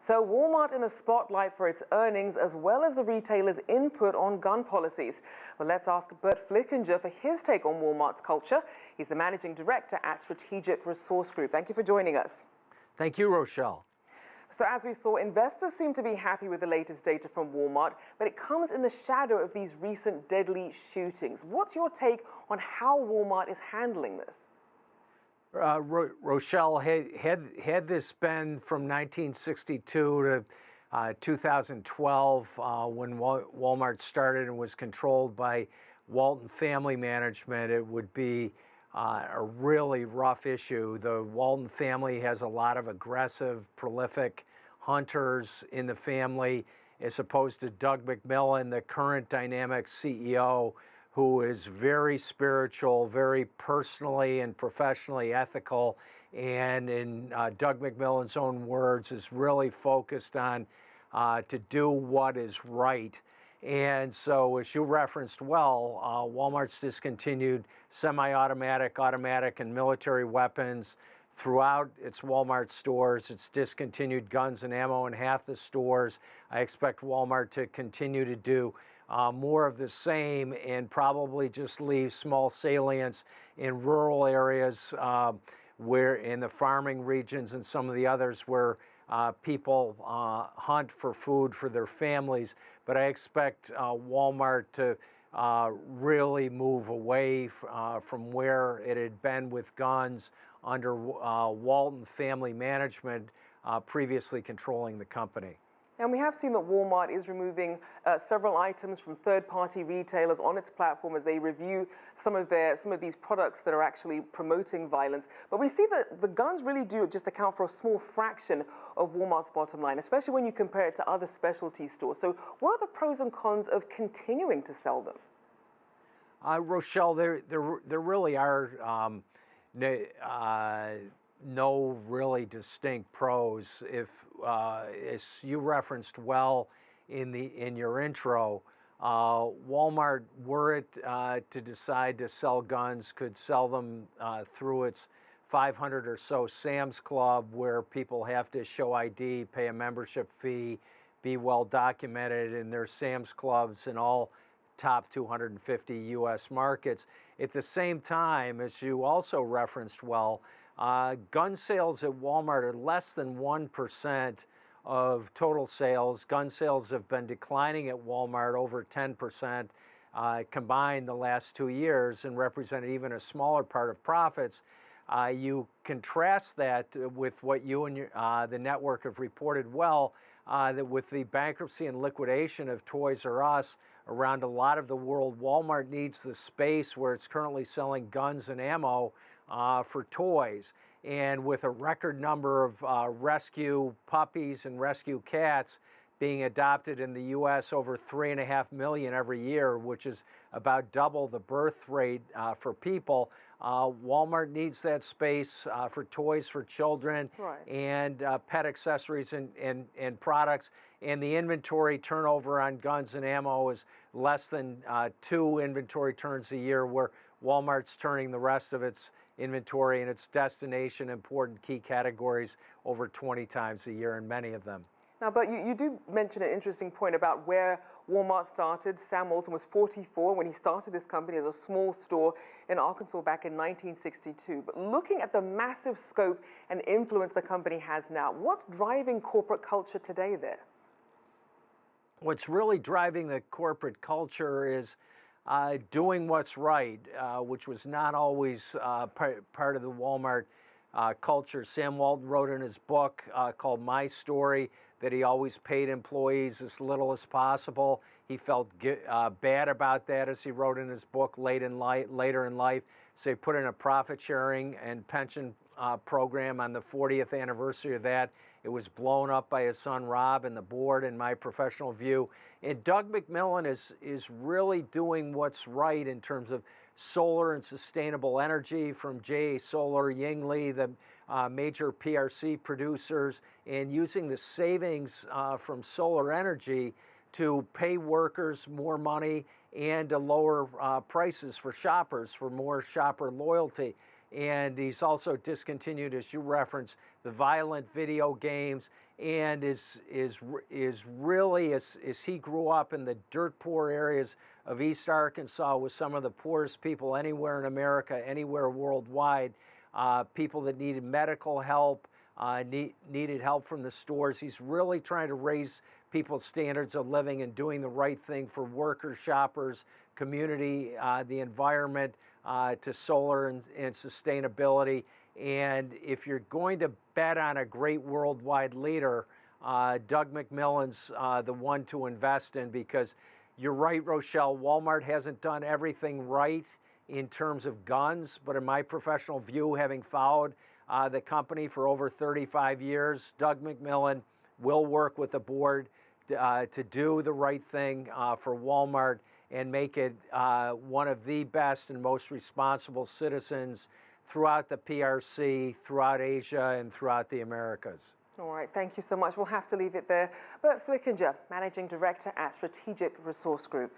So Walmart in the spotlight for its earnings as well as the retailer's input on gun policies. Well, let's ask Burt Flickenger for his take on Walmart's culture. He's the managing director at Strategic Resource Group. Thank you for joining us. Thank you, Rachelle. So as we saw, investors seem to be happy with the latest data from Walmart, but it comes in the shadow of these recent deadly shootings. What's your take on how Walmart is handling this? Rachelle, had this been from 1962 to 2012, when Walmart started and was controlled by Walton Family Management, it would be a really rough issue. The Walton family has a lot of aggressive, prolific hunters in the family, as opposed to Doug McMillon, the current dynamic CEO, who is very spiritual, very personally and professionally ethical, and in Doug McMillon's own words, is really focused on to do what is right. And so, as you referenced well, Walmart's discontinued semi-automatic, automatic, and military weapons throughout its Walmart stores. It's discontinued guns and ammo in half the stores. I expect Walmart to continue to do more of the same, and probably just leave small salients in rural areas, where in the farming regions and some of the others where people hunt for food for their families. But I expect Walmart to really move away from where it had been with guns under Walton Family Management, previously controlling the company. And we have seen that Walmart is removing several items from third-party retailers on its platform as they review some of these products that are actually promoting violence. But we see that the guns really do just account for a small fraction of Walmart's bottom line, especially when you compare it to other specialty stores. So what are the pros and cons of continuing to sell them? Rachelle, there really are no really distinct pros. If as you referenced well in your intro, Walmart, were it to decide to sell guns, could sell them through its 500 or so Sam's Club, where people have to show ID, pay a membership fee, be well documented in their Sam's Clubs in all top 250 U.S. markets. At the same time, as you also referenced well, gun sales at Walmart are less than 1% of total sales. Gun sales have been declining at Walmart over 10% combined the last 2 years, and represented even a smaller part of profits. You contrast that with what you and the network have reported well, that with the bankruptcy and liquidation of Toys R Us around a lot of the world, Walmart needs the space where it's currently selling guns and ammo for toys. And with a record number of rescue puppies and rescue cats being adopted in the U.S., over 3.5 million every year, which is about double the birth rate for people, Walmart needs that space for toys for children, right, and pet accessories and products. And the inventory turnover on guns and ammo is less than 2 inventory turns a year, where Walmart's turning the rest of its inventory in its destination important key categories over 20 times a year, and many of them. Now, but you do mention an interesting point about where Walmart started. Sam Walton was 44 when he started this company as a small store in Arkansas back in 1962. But looking at the massive scope and influence the company has now, what's driving corporate culture today there? What's really driving the corporate culture is doing what's right, which was not always part of the Walmart culture. Sam Walton wrote in his book called My Story that he always paid employees as little as possible. He felt bad about that, as he wrote in his book later in life. So he put in a profit sharing and pension program on the 40th anniversary of that. It was blown up by his son Rob and the board, in my professional view. And Doug McMillon is really doing what's right in terms of solar and sustainable energy, from JA Solar, Yingli, the major PRC producers, and using the savings from solar energy to pay workers more money and to lower prices for shoppers, for more shopper loyalty. And he's also discontinued, as you referenced, the violent video games and is really, as he grew up in the dirt poor areas of East Arkansas with some of the poorest people anywhere in America, anywhere worldwide, people that needed medical help, needed help from the stores. He's really trying to raise people's standards of living and doing the right thing for workers, shoppers, community, the environment, to solar and sustainability. And if you're going to bet on a great worldwide leader, Doug McMillon's the one to invest in, because you're right, Rachelle, Walmart hasn't done everything right in terms of guns, but in my professional view, having followed the company for over 35 years, Doug McMillon will work with the board to do the right thing for Walmart and make it one of the best and most responsible citizens throughout the PRC, throughout Asia, and throughout the Americas. All right, thank you so much. We'll have to leave it there. Burt Flickenger, Managing Director at Strategic Resource Group.